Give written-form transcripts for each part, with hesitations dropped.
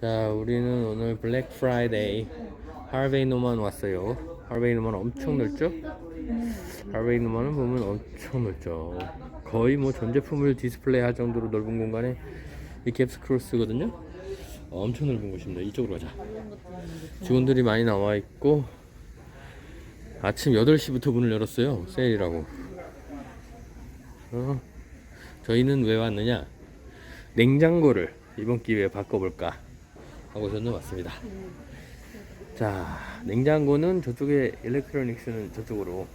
자, 우리는 오늘 블랙 프라이데이 하베이 노만 왔어요. 하베이 노만 엄청 넓죠? 하베이 노만은 보면 엄청 넓죠. 거의 뭐 전 제품을 디스플레이 할 정도로 넓은 공간에 이 갭스 크로스거든요. 엄청 넓은 곳입니다. 이쪽으로 가자. 직원들이 많이 나와 있고 아침 8시부터 문을 열었어요. 세일이라고. 저희는 왜 왔느냐? 냉장고를 이번 기회에 바꿔볼까 하고 저는 왔습니다. 자, 냉장고는 저쪽에, 일렉트로닉스는 저쪽으로.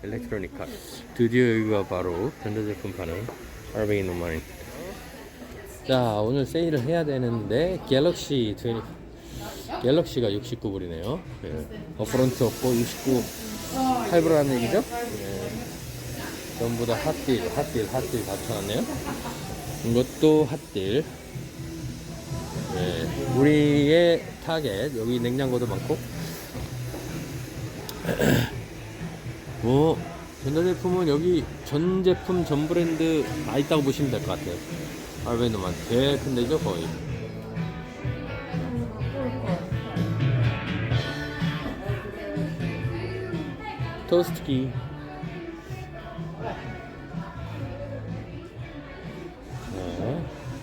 일렉트로니카. 드디어 여기가 바로 전자제품 파는 하베이 노만. 자, 오늘 세일을 해야 되는데 갤럭시가 69불이네요. 예. 프론트 없고 69 8불이라는 얘기죠? 예. 전부 다 핫딜 다 쳐놨네요. 이것도 핫딜. 예. 우리의 타겟, 여기 냉장고도 많고 뭐 전자제품은 여기 전 제품 전 브랜드 다 있다고 보시면 될 것 같아요. 하베이 노만 제일 큰 데죠 거의. 토스트기.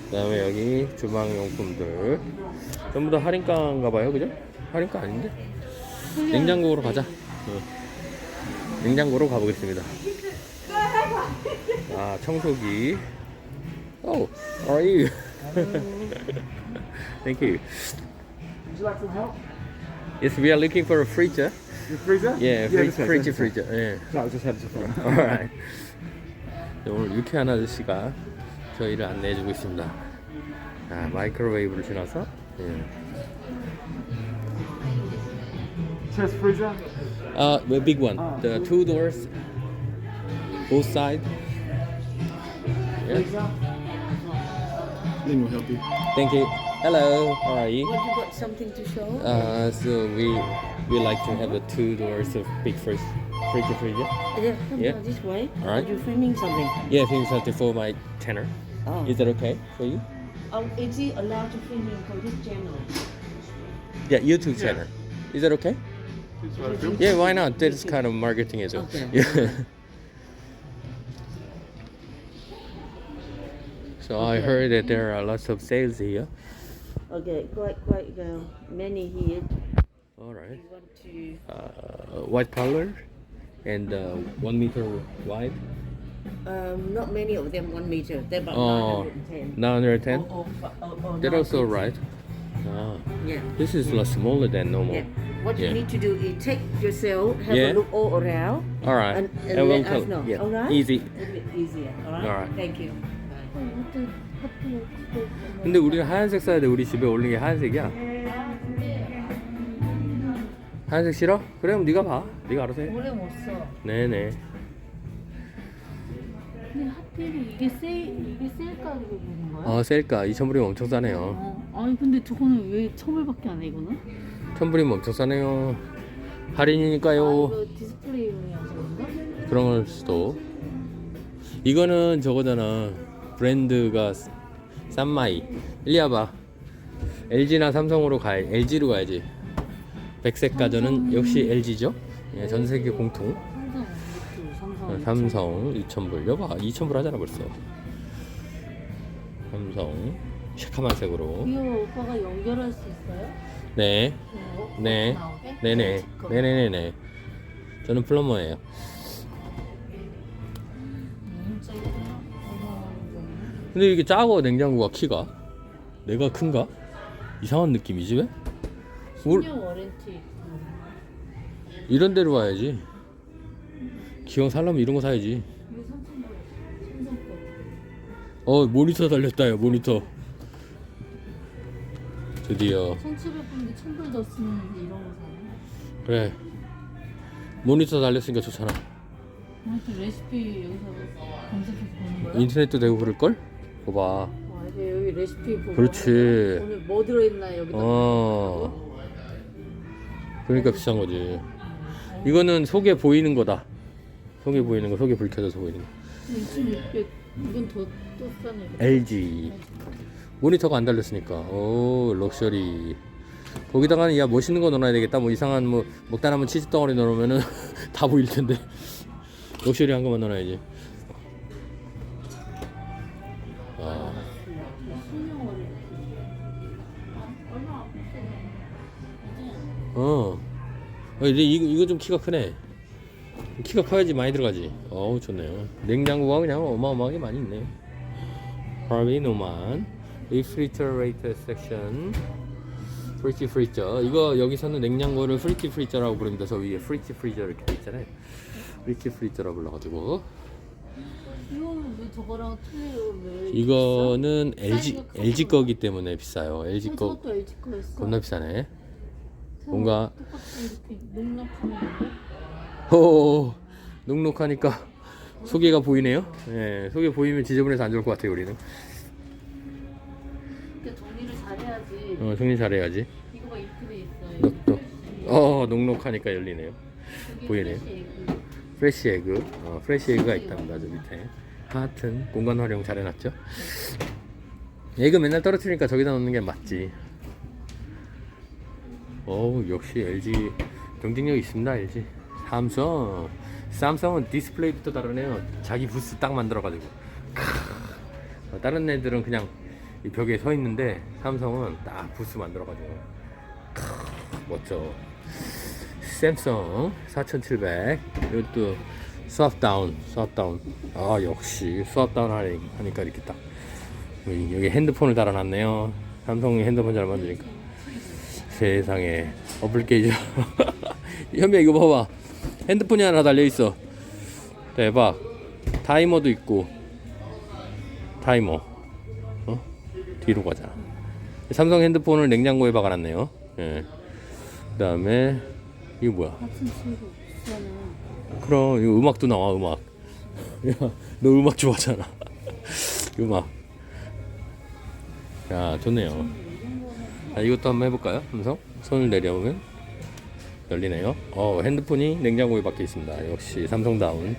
그 다음에 여기 주방용품들 전부 다 할인가인가봐요, 그죠? 할인가 아닌데? 냉장고로 가자. 냉장고로 가보겠습니다. 아, 청소기. Oh, how are you? Thank you. Would you like some help? Yes, we are looking for a freezer. Your freezer? Yeah, this way, freezer. this way. Yeah. No, just head to the front. Alright. 오늘 유쾌한 아저씨가 저희를 안내해주고 있습니다. 아, 마이크로웨이브를 지나서. 예. Chest freezer? The big one. The 2 doors, both sides. Yeah. Lynn will help you. Thank you. Hello. How are you? What, you got something to show? So we like to have a 2 doors of big freezer. Yeah, come Yeah. on, this way. Alright. Are you filming something? Yeah, film something for my tenor. Oh. Is that okay for you? Is he allowed to filming for this channel? Yeah, YouTube channel. Is that okay? Yeah, why not? That's kind of marketing as well. Okay. Yeah. So I heard that there are lots of sales here. Okay, quite many here. All right. You want to? White color and 1 meter wide. Not many of them 1 meter. They're about Oh, 910. 910. That's also 950. right. Ah, Yeah. this is a lot smaller than normal. Yeah. What Yeah. you need to do is take yourself, have Yeah. a look all around, All right. and I will let us tell- know. yeah. All right? Easy. A little bit easier. All right. All right. Thank you. 근데 우리는 하얀색 써야 돼. 우리 집에 올린 게 하얀색이야. 하얀색 싫어? 그럼 네가 봐. 네가 알아서 해. 오래 못 써. 네네. 근데 하필이 이게 세일 가격을 보는 거야? 셀까 2,000불이면 엄청 싸네요. 아니 근데 저거는 왜 1,000불밖에 안 해 이거는? 1,000불이면 엄청 싸네요. 아 할인이니까요. 이거 디스플레이용이어서 그런가? 그런 걸 수도. 이거는 저거잖아. 브랜드가 쌈마이. 일리 와봐. LG나 삼성으로 LG로 가야지. 백색 가전은 역시 LG죠. 예, 전 세계 공통. 삼성 2,000불. 여봐, 2,000불 하잖아 벌써. 삼성 시커먼 색으로. 이거 오빠가 연결할 수 있어요? 네. 네. 나오게? 네네. 네네네네. 저는 플러머예요. 진짜 근데 이게 작아, 냉장고가 키가. 내가 큰가? 이상한 느낌이지 왜? 10년 워렌티. 이런 데로 와야지. 기왕 살려면 이런 거 사야지. 이게 3,000불. 삼성 거. 모니터 달렸다, 요 모니터. 드디어. 1,700불인데 1,000불 더 쓰는 이런 거 사네. 그래. 모니터 달렸으니까 좋잖아. 아무튼 레시피 여기서 검색해서 보는 거야? 인터넷도 되고 그럴걸? 봐봐. 와 이제 여기 레시피 보고 그렇지. 오늘 뭐 들어있나 여기다 그러니까 비싼 거지. 이거는 속에 보이는 거다. 속에 보이는 거, 속에 불 켜져서 보이는 거. 2,600 이건 더 싸네. LG. 모니터가 안 달렸으니까. 오, 럭셔리. 거기다가는 야 멋있는 거 넣어놔야 되겠다. 뭐 이상한 뭐 먹다 남은 치즈 덩어리 넣으면은 다 보일 텐데. 럭셔리한 것만 넣어놔야지. 아. 이거 좀 키가 크네. 키가 커야지 많이 들어가지. 어우 좋네요. 냉장고가 그냥 어마어마하게 많이 있네. Harvey Norman Refrigerator Section. 프리티 프리저. 이거 여기서는 냉장고를 프리티 프리저라고 부릅니다. 저 위에 프리티 프리저 이렇게 돼 있잖아요. 프리티 프리저라고 불러가지고. 이거는 왜 저거랑 틀려요? 왜 이거는 사이즈가 LG 커서. 거기 때문에 비싸요. LG 거 저것도 LG 거였어. 겁나 비싸네. 뭔가 똑같이 이렇게 농락하는데. 오, 눅눅하니까 소개가 보이네요. 예, 소개 보이면 지저분해서 안 좋을 것 같아요 우리는. 근데 정리를 잘해야지. 정리 잘해야지. 이거 막 이렇게 돼 있어요. 눅눅하니까 열리네요. 보이네요. 프레시 에그. 프레시 에그가 있답니다. 저 밑에. 하여튼 공간 활용 잘 해놨죠. 에그 맨날 떨어뜨리니까 저기다 넣는 게 맞지. 어우 역시 LG 경쟁력 있습니다. LG. 삼성은 디스플레이부터 다르네요. 자기 부스 딱 만들어가지고. 다른 애들은 그냥 이 벽에 서 있는데 삼성은 딱 부스 만들어가지고. 멋져. 샘성 4700. 이것도 수압다운. 아 역시 수압다운 하니까 이렇게 딱 여기 핸드폰을 달아놨네요. 삼성이 핸드폰 잘 만드니까. 세상에 어플케이저. 현미야 이거 봐봐. 핸드폰이 하나 달려있어. 대박. 타이머도 있고. 타이머. 뒤로 가자. 삼성 핸드폰을 냉장고에 박아놨네요. 예. 그 다음에 이거 뭐야? 그럼 이거 음악도 나와. 음악. 야, 너 음악 좋아하잖아. 음악. 야 좋네요. 이것도 한번 해볼까요? 삼성 손을 내려오면 열리네요. 핸드폰이 냉장고에 박혀 있습니다. 역시 삼성다운.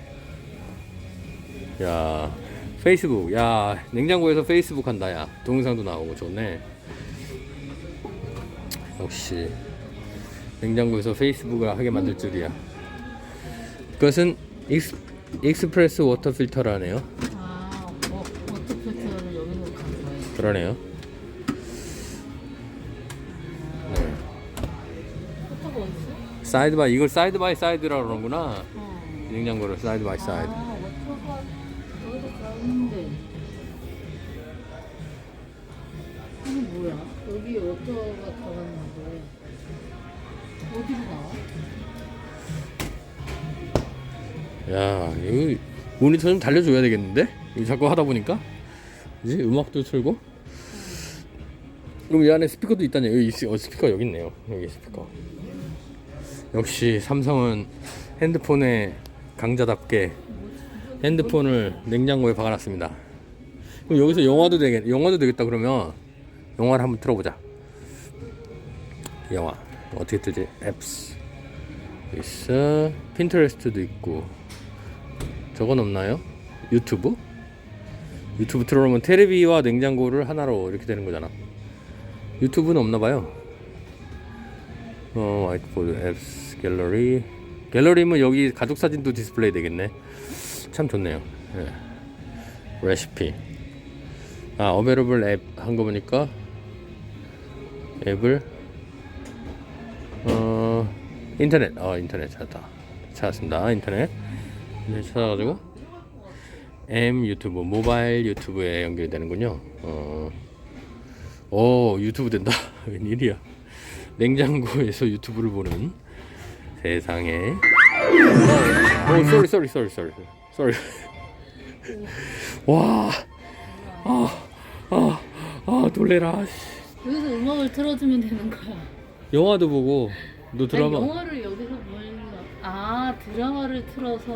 야 페이스북. 야 냉장고에서 페이스북 한다. 야 동영상도 나오고 좋네. 역시 냉장고에서 페이스북을 하게 만들 줄이야. 그것은 익스프레스 워터 필터라네요. 워터 필터를 여기서 간 거예요. 그러네요. 포터가 어딨어? 사이드 바이. 이걸 사이드 바이 사이드라고 그러는구나. 냉장고를 사이드 바이 사이드. 워터가 여기서 가는데. 이게 뭐야? 여기 워터가 들어갔는데 어디로 나와? 야 이거 모니터 좀 달려줘야 되겠는데? 이거 자꾸 하다 보니까 이제 음악도 틀고. 그럼 이 안에 스피커도 있다냐. 여기 스피커 여기 있네요. 여기 스피커. 역시 삼성은 핸드폰의 강자답게 핸드폰을 냉장고에 박아놨습니다. 그럼 여기서 영화도 되겠다. 그러면 영화를 한번 틀어보자. 영화 어떻게 뜨지? 앱스 있어. 핀터레스트도 있고. 저건 없나요? 유튜브 틀어놓으면 테레비와 냉장고를 하나로 이렇게 되는 거잖아. 유튜브는 없나봐요. 화이트보드 앱스 갤러리면 여기 가족 사진도 디스플레이 되겠네. 참 좋네요. 예. 레시피. 어베러블 앱 한 거 보니까 앱을 인터넷 찾았습니다. 인터넷 찾아가지고 유튜브 모바일 유튜브에 연결되는군요. 유튜브 된다. 웬일이야. 냉장고에서 유튜브를 보는 세상에. 쏘리. 와. 놀래라. 여기서 음악을 틀어주면 되는 거야. 영화도 보고. 너 드라마. 아니, 영화를 여기서 보려고. 드라마를 틀어서.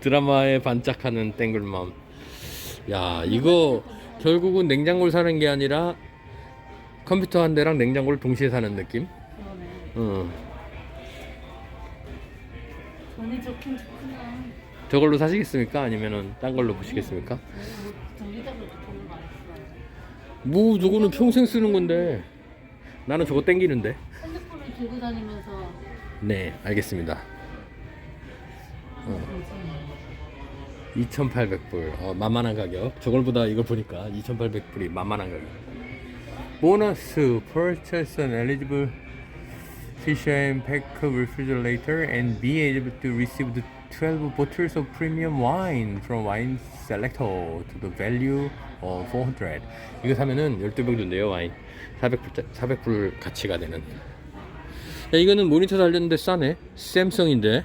드라마에 반짝하는 땡글맘. 야 이거 결국은 냉장고를 사는 게 아니라 컴퓨터 한 대랑 냉장고를 동시에 사는 느낌? 그러네. 돈이 좋긴 좋구나. 저걸로 사시겠습니까? 아니면은 딴 걸로 보시겠습니까? 전기장을 붙이는 거 아니었어. 뭐 저거는 평생 쓰는 건데 나는 저거 땡기는데. 핸드폰을 들고 다니면서 네, 알겠습니다. 2,800불. 만만한 가격. 저걸보다 이걸 보니까 2,800불이 만만한 가격. 보너스 purchase an eligible fish and pack refrigerator and be able to receive the 12 bottles of premium wine from wine selector to the value of 400. 이거 사면은 12병 준대요. 와인 400불 가치가 되는. 야, 이거는 모니터 달렸는데 싸네. 샘성인데.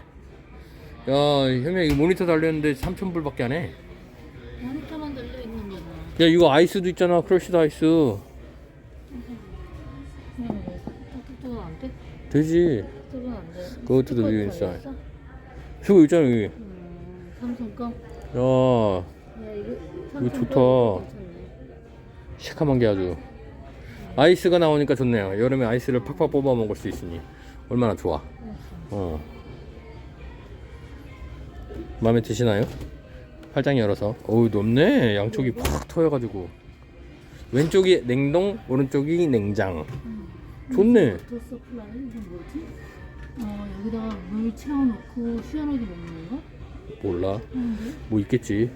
야, 형님 이거 모니터 달렸는데 3,000불밖에 안 해. 모니터만 달려 있는 거잖아. 야, 이거 아이스도 있잖아. 크러쉬드 아이스. 그냥 왜 톡톡톡은 안 돼? 되지. 톡톡은 안 돼. Go to the 스티커도 view inside. 달렸어? 저거 있잖아 여기. 삼성 거? 야, 야 이거 이거 삼성 좋다. 거 괜찮네. 시커먼 게 아주. 아이스가 나오니까 좋네요. 여름에 아이스를 팍팍 뽑아 먹을 수 있으니 얼마나 좋아. 마음에 드시나요? 팔짱 열어서. 어우, 높네. 양쪽이 팍 터여가지고. 왼쪽이 냉동, 오른쪽이 냉장. 좋네. 워터 서플라이 이건 뭐지? 여기다가 물 채워놓고 시원하게 먹는 건가? 몰라. 근데? 뭐 있겠지.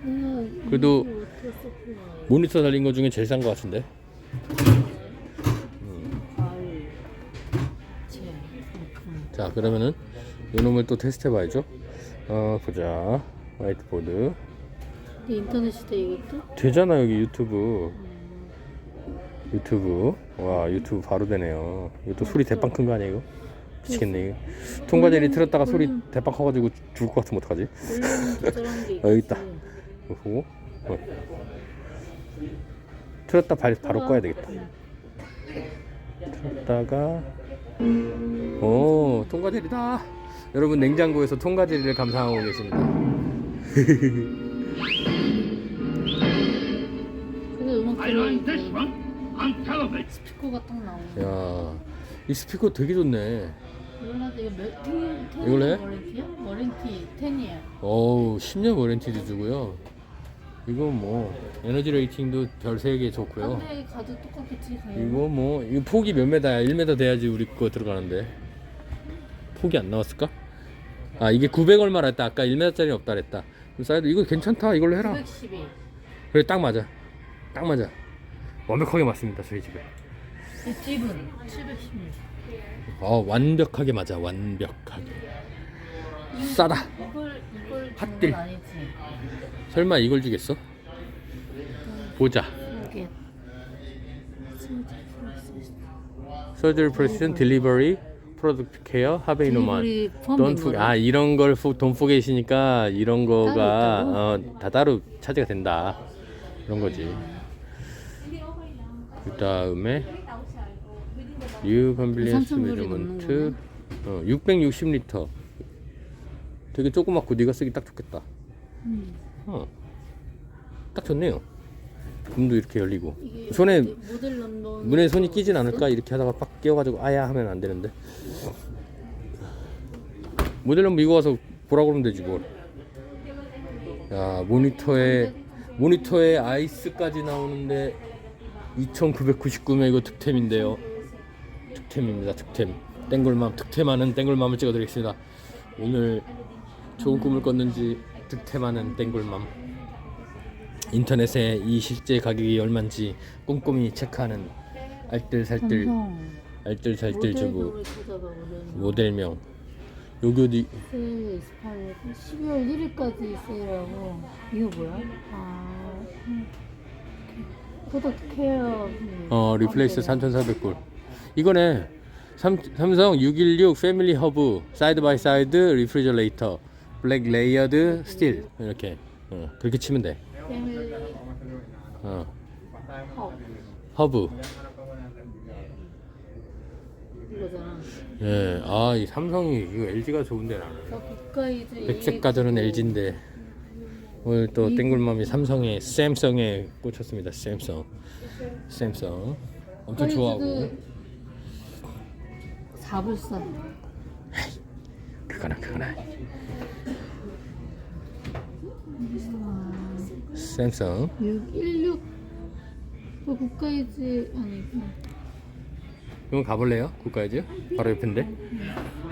이거 그래도 워터 서플라이. 모니터 달린 거 중에 제일 싼 거 같은데. 과일, 제, 자, 그러면은 이놈을 또 테스트 해봐야죠. 보자. 화이트보드. 인터넷 시대 이것도? 되잖아 여기 유튜브. 유튜브. 와, 유튜브 바로 되네요. 이것도 소리 대빵 큰 거 아니야 이거? 미치겠네 이거. 통과제리 틀었다가 소리 대빵 커가지고 죽을 것 같으면 어떡하지? 원래는 조절하는 게 있지. 여기 있다. 이거 보고. 틀었다 바로 꺼야 되겠다. 틀었다가. 오, 통과제리다. 여러분 냉장고에서 통과제리를 감상하고 계십니다. 근데 음악 들으니까 스피커가 딱 나오네. 야, 이 스피커 되게 좋네. 이걸로 이거 몇 텐? 이걸로 해? 워렌티야? 워렌티 10이야. 어우, 10년 워런티도 주고요. 이거 뭐 에너지 레이팅도 별 3개 좋고요. 근데 가도 똑같겠지. 이거 뭐 이거 폭이 몇 메다야? 1m 돼야지 우리 거 들어가는데. 폭이 안 나왔을까? 아, 이게 900 얼마라 했다. 아까 1m짜리 없다 그랬다. 사이드 이거 괜찮다. 이걸로 해라. 912. 그래, 딱 맞아. 딱 맞아. 완벽하게 맞습니다. 저희 집에. 이 집은 716. 완벽하게 맞아. 완벽하게. 싸다. 이걸 핫딜. 주는 건 아니지. 설마 이걸 주겠어? 보자. 이게 서저리 프레시전 딜리버리 프로덕트 케어 하베이노만. 딜리버리 포함된 거라. 이런 걸 돈 포게이시니까 이런 거가 따로 다 따로 차지가 된다. 이런 거지. 그 다음에 뉴 컨빌리언스 3,000불이 메저먼트 660리터. 되게 조그맣고 네가 쓰기 딱 좋겠다. 딱 좋네요. 문도 이렇게 열리고. 이게 손에 모델 런던 문에 손이 끼진 않을까? 이렇게 하다가 빡 끼워가지고 아야 하면 안 되는데. 모델은 이거 와서 보라 그러면 되지 뭘. 야, 모니터에 아이스까지 나오는데 2,999면 이거 득템인데요. 득템입니다. 득템. 땡굴맘 득템하는 땡굴맘을 찍어드리겠습니다. 오늘 좋은 꿈을 꿨는지 득템하는 땡굴맘. 인터넷에 이 실제 가격이 얼마인지 꼼꼼히 체크하는 알뜰살뜰 주부. 모델명. 여기 어디? 세일 12월 1일까지 세일하고. 이거 뭐야? 프로덕트 케어. 리플레이스 3,400불. 이거네. 삼성 616 패밀리 허브 사이드 바이 사이드 리프리저레이터 블랙 레이어드 스틸. 이렇게 그렇게 치면 돼. 패밀리 허브. 이거잖아. 예. 이 삼성이 이거 LG가 좋은데 나는. 국가이드 백색 가전은 LG인데 오늘 또 땡굴맘이 샘성에 꽂혔습니다. 샘성 엄청 좋아하고. 4불 그거나 샘성 616 그 국가이지 아니 이건 가볼래요? 국가이즈? 바로 옆인데.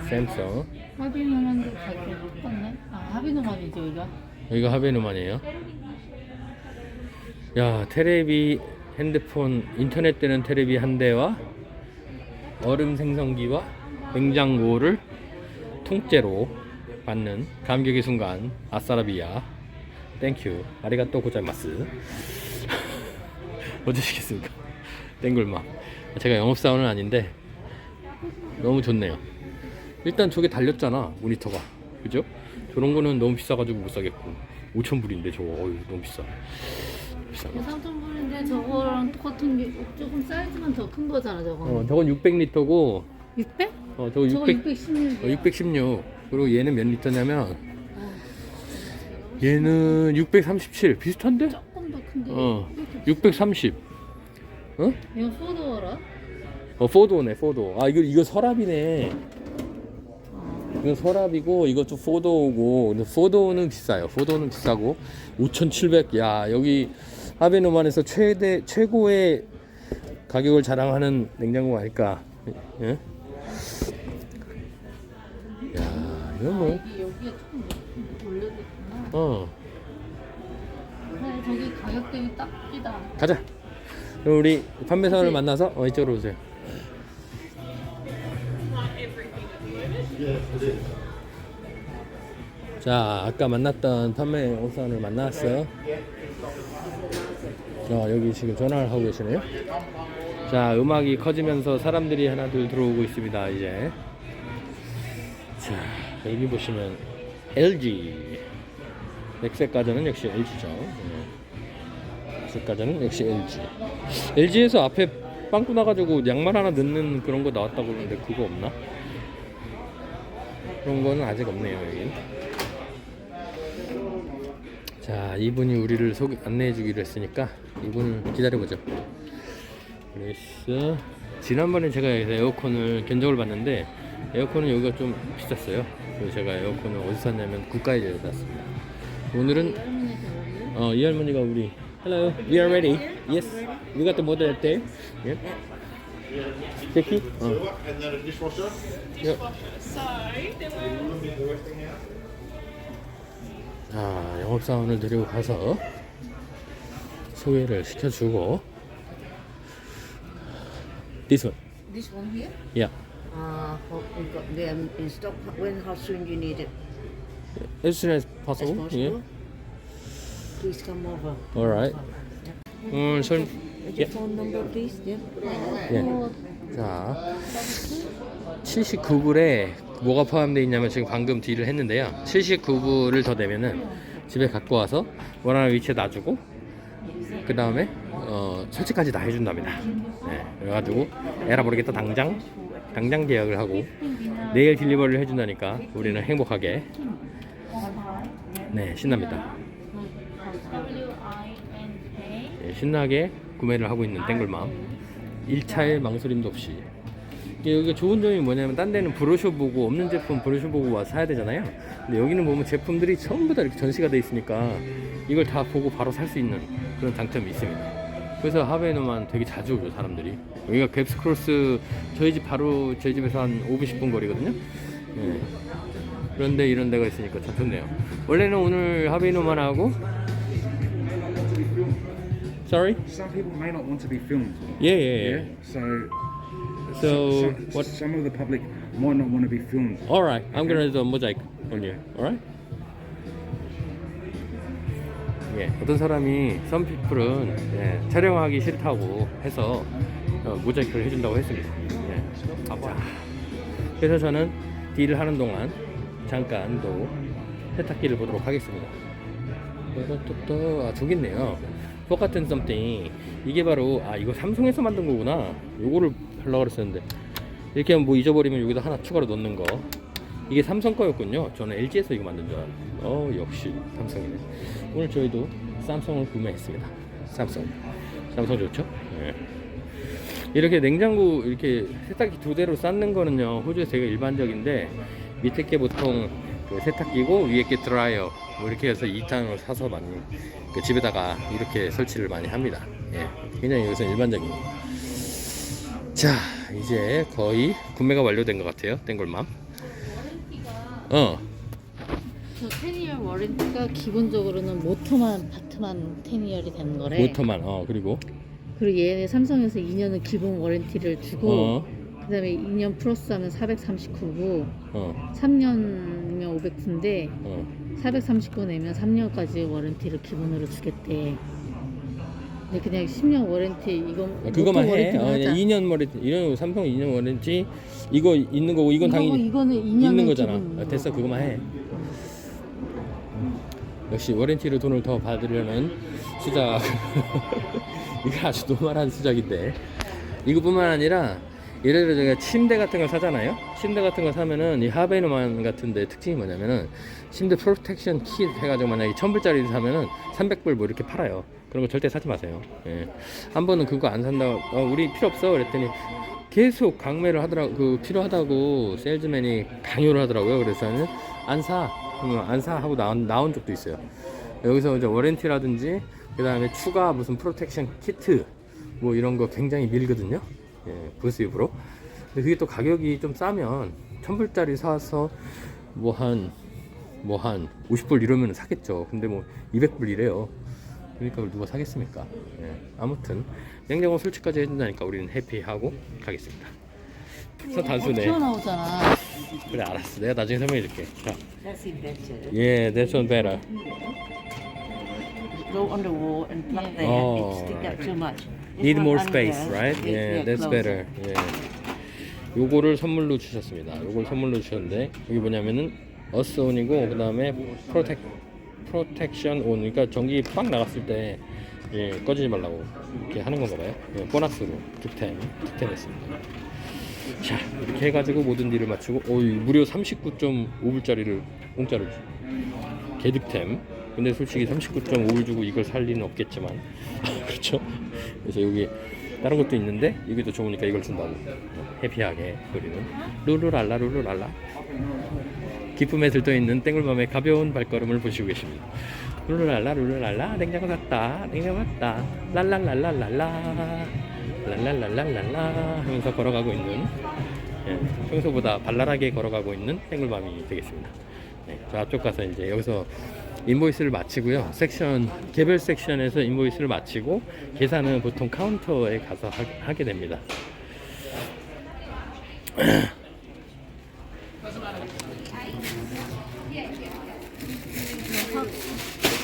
샘성. 하비노만도 가격 똑같네. 아 하비노만이죠 이거. 여기가 하베누만이에요. 야, 테레비, 핸드폰, 인터넷 되는 테레비 한 대와 얼음 생성기와 냉장고를 통째로 받는 감격의 순간. 아싸라비아. 땡큐. 아리가또 고자이마스. 어쩌시겠습니까? 땡글마. 제가 영업사원은 아닌데 너무 좋네요. 일단 저게 달렸잖아, 모니터가. 그죠? 저런 거는 너무 비싸가지고 못 사겠고. 5,000불인데 저거. 어휴, 너무 비싸. 비싸. 3,000불인데 저거랑 똑같은 게 조금 사이즈만 더 큰 거잖아 저거. 저건 600리터고 600? 저거 저거 616. 616. 그리고 얘는 몇 리터냐면 얘는 637. 비슷한데? 조금 더 큰데. 630. 어? 이거 포도어라? 포도네, 포도. 아, 이거 서랍이네. 이건 서랍이고 이것도 포도고. 근데 포도는 비싸요. 포도는 비싸고 5,700. 야, 여기 하베누만에서 최고의 가격을 자랑하는 냉장고가 아닐까. 예? 야, 이거 뭐. 이게 여기에 조금 올려줬구나. 저기 가격 대비 딱이다. 가자. 그럼 우리 판매사를 만나서 이쪽으로 오세요. 자, 아까 만났던 판매사를 만났어요. 자, 여기 지금 전화를 하고 계시네요. 자, 음악이 커지면서 사람들이 하나둘 들어오고 있습니다. 이제 자, 여기 보시면 LG 백색가전은 역시 LG죠. 백색가전은 역시 LG. LG에서 앞에 빵꾸 나가지고 양말 하나 넣는 그런 거 나왔다고 그러는데 그거 없나? 그런 거는 아직 없네요. 여기. 자, 이분이 우리를 안내해 주기로 했으니까 이분을 기다려보죠. 그래서 지난번에 제가 여기서 에어컨을 견적을 봤는데 에어컨은 여기가 좀 비쌌어요. 그래서 제가 에어컨을 어디서 샀냐면 국가에서 샀습니다. 오늘은 이 할머니가 우리 Hello, we are ready. Yes, we got the model there. Yeah. Jackie? And then a dishwasher. Yeah. 자, 영업사원을 데리고 가서 소개를 시켜주고. This one. This one here? Yeah. We've got them in stock. How soon you need it? As soon as As possible. possible. Yeah. Please come over. Alright. 설. Your phone number, please. Yeah. 예. 자, 79불에 뭐가 포함되어 있냐면 지금 방금 딜을 했는데요. 79불을 더 내면은 집에 갖고 와서 원하는 위치에 놔주고 그 다음에 설치까지 다 해준답니다. 네, 그래가지고 에라 모르겠다 당장 계약을 하고 내일 딜리버리를 해준다니까 우리는 행복하게 신납니다. 네, 신나게 구매를 하고 있는 땡글맘. 1차의 망설임도 없이. 여기가 좋은 점이 뭐냐면 딴 데는 브로셔 보고 없는 제품 브로셔 보고 와서 사야 되잖아요. 근데 여기는 보면 제품들이 전부 다 이렇게 전시가 돼 있으니까 이걸 다 보고 바로 살 수 있는 그런 장점이 있습니다. 그래서 하베누만 되게 자주 오죠 사람들이. 여기가 갭스크로스 저희 집에서 한 5분 10분 거리거든요. 네. 그런데 이런 데가 있으니까 참 좋네요. 원래는 오늘 하베누만 하고 Sorry? Some people may not want to be filmed. Yeah. So what? Some of the public might not want to be filmed. All right, I'm gonna do a mosaic on you. All right? 예, 어떤 사람이 some people은 촬영하기 싫다고 해서 모자이크를 해준다고 했습니다. 예. 자, 그래서 저는 딜을 하는 동안 잠깐 또 세탁기를 보도록 하겠습니다. 저기 있네요. 똑같은 something. 이게 바로 이거 삼성에서 만든 거구나. 요거를 하려고 그랬었는데 이렇게 하면 뭐 잊어버리면 여기다 하나 추가로 넣는 거. 이게 삼성 거였군요. 저는 LG에서 이거 만든 줄 알았는데 역시 삼성이네. 오늘 저희도 삼성을 구매했습니다. 삼성 좋죠? 네. 이렇게 냉장고 이렇게 세탁기 두 대로 쌓는 거는요 호주에서 되게 일반적인데 밑에 게 보통 그 세탁기고 위에 게 드라이어 뭐 이렇게 해서 2탄으로 사서 많이 그 집에다가 이렇게 설치를 많이 합니다. 예, 굉장히 여기서 일반적인. 자, 이제 거의 구매가 완료된 것 같아요. 땡글맘. 저 10이얼 워런티가 기본적으로는 모터만 파트만 10이얼이 되는 거래. 모터만. 그리고 그리고 얘네 삼성에서 2년은 기본 워런티를 주고 그다음에 2년 플러스 하면 439고 3년이면 509인데 439 내면 3년까지 워런티를 기본으로 주겠대. 근데 그냥 10년 워런티 이거 그거만 모터 해. 워런티만 하자. 2년 워런티. 이런 삼성 2년 워런티 이거 있는 거고 이건 당연히 이거는 2년은 있는 거잖아. 기본. 됐어, 그거만 해. 역시 워런티로 돈을 더 받으려는 수작. 이거 아주 노멀한 수작인데. 이거뿐만 아니라 예를 들어 제가 침대 같은 걸 사잖아요. 침대 같은 거 사면은 이 하베누만 같은데 특징이 뭐냐면은 침대 프로텍션 킷 해가지고 만약에 1000불짜리를 사면은 300불 뭐 이렇게 팔아요. 그런 거 절대 사지 마세요. 예. 한 번은 그거 안 산다고 우리 필요 없어 그랬더니 계속 강매를 하더라고. 그 필요하다고 세일즈맨이 강요를 하더라고요. 그래서 저는 안 사 하고 나온 적도 있어요. 여기서 이제 워런티라든지 그 다음에 추가 무슨 프로텍션 키트 뭐 이런 거 굉장히 밀거든요. 예, 부수입으로. 근데 그게 또 가격이 좀 싸면 1000불짜리 사서 뭐 한 50불 이러면 사겠죠. 근데 뭐 200불 이래요. 그러니까 그걸 누가 사겠습니까? 예, 아무튼 냉장고 설치까지 해준다니까 우리는 해피하고 가겠습니다. 그래서 단순해. 튀어나오잖아. 그래, 알았어. 내가 나중에 설명해줄게. 자, That's it better. yeah, that's one better. Go on the wall and plug there. Oh. It stick out too much. This Need one more under, space, right? Yeah, that's closer. better. Yeah. 요거를 선물로 주셨습니다. 요걸 선물로 주셨는데 여기 뭐냐면은 어스온이고 그 다음에 프로텍션 온. 그러니까 전기 빡 나갔을 때 예, 꺼지지 말라고 이렇게 하는 건가 봐요. 예, 보너스로 득템했습니다. 자, 이렇게 해가지고 모든 딜을 마치고 무려 39.5불짜리를 공짜로 개득템. 근데 솔직히 39.5불 주고 이걸 살 리는 없겠지만 그렇죠? 그래서 여기 다른 것도 있는데 이게 더 좋으니까 이걸 준다고. 해피하게 우리는 룰루랄라 룰루랄라 기쁨에 들떠있는 땡글맘의 가벼운 발걸음을 보시고 계십니다. 룰루랄라 룰루랄라 냉장고 샀다 냉장고 샀다 랄랄랄랄랄라 랄랄랄랄랄라 하면서 걸어가고 있는, 예, 평소보다 발랄하게 걸어가고 있는 땡글맘이 되겠습니다. 네, 저 앞쪽 가서 이제 여기서 인보이스를 마치고요. 개별 섹션에서 인보이스를 마치고 계산은 보통 카운터에 가서 하게 됩니다.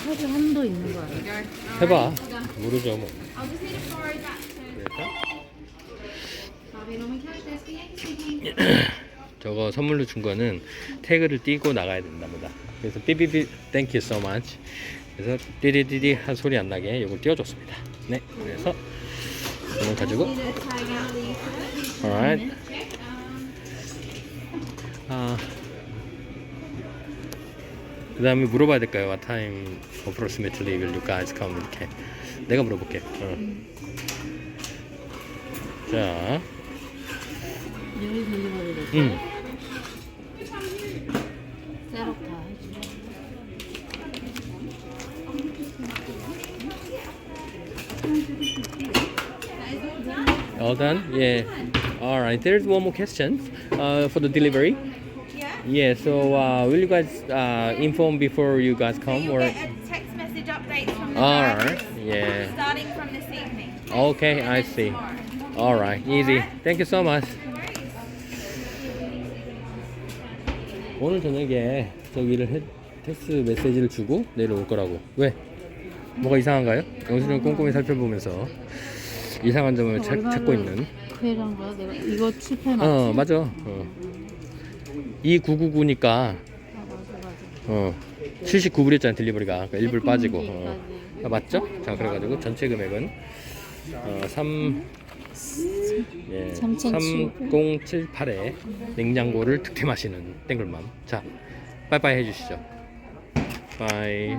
사실 한도 있는 거 아니야? 해봐. 모르죠 뭐. I'll just need a forward back to 그래서 Bobby Norman Cash Desk. 저거 선물로 준 거는 태그를 띄고 나가야 된답니다. 그래서 삐삐삐 thank you so much. 그래서 띠리디디 한 소리 안 나게 이걸 띄워줬습니다. 네, 그래서 이걸 가지고 Need a tag out leaf. alright. 그 다음에 물어봐야 될까요? What time approximately will you guys come? 이렇게 내가 물어볼게. 자, 여기 딜리버리 될 셋업 다 해줘. all done? Yeah. All right. There's one more question for the delivery. Yeah. So will you guys inform before you guys come You'll or? get a text message update from the All drivers, right. Yeah. starting from this evening. Okay, And I then see. tomorrow. All right. Easy. Thank you so much. 오늘 저녁에 저기를 텍스 메시지를 주고 내려올 거라고. 왜? 뭐가 이상한가요? 영수증 꼼꼼히 살펴보면서 이상한 점을 찾고 있는. 그런 거야? 내가 이거 칠패 맞지? 맞아. 2999니까 맞아. 79불이었잖아 딜리버리가. 그러니까 1불 빠지고. 여기까지. 맞죠? 자, 그래가지고 전체 금액은 3078에 냉장고를 득템하시는 땡글맘. 자, 빠이빠이 해주시죠. 빠이.